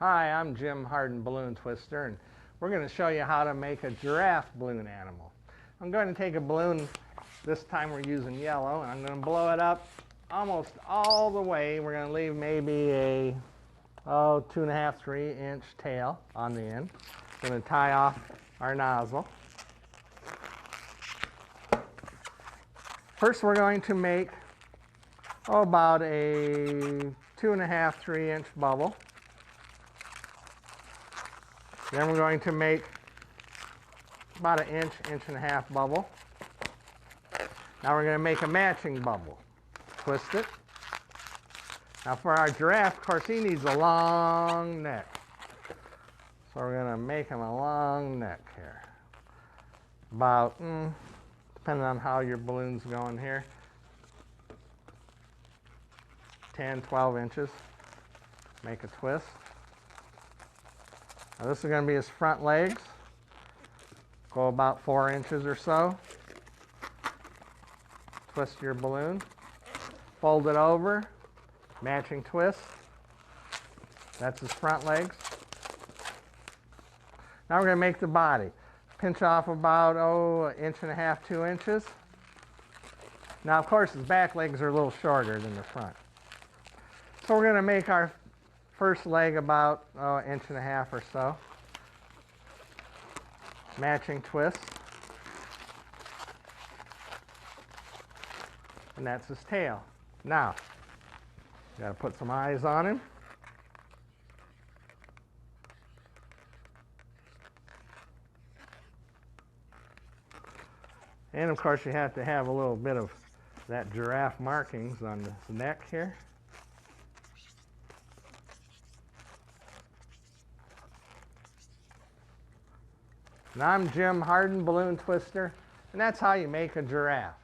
Hi, I'm Jim Harden Balloon Twister, and we're going to show you how to make a giraffe balloon animal. I'm going to take a balloon, this time we're using yellow, and I'm going to blow it up almost all the way. We're going to leave maybe a 2.5, 3-inch tail on the end. We're going to tie off our nozzle. First we're going to make about a 2.5, 3-inch bubble. Then we're going to make about an inch, 1.5 inch bubble. Now we're going to make a matching bubble. Twist it. Now for our giraffe, of course, he needs a long neck. So we're going to make him a long neck here. About, depending on how your balloon's going here, 10, 12 inches. Make a twist. Now this is going to be his front legs. Go about 4 inches or so. Twist your balloon. Fold it over. Matching twist. That's his front legs. Now we're going to make the body. Pinch off about, 1.5 inches, 2 inches. Now of course his back legs are a little shorter than the front. So we're going to make our first leg about 1.5 inches or so. Matching twist. And that's his tail. Now, got to put some eyes on him. And of course you have to have a little bit of that giraffe markings on the neck here. And I'm Jim Harden Balloon Twister, and that's how you make a giraffe.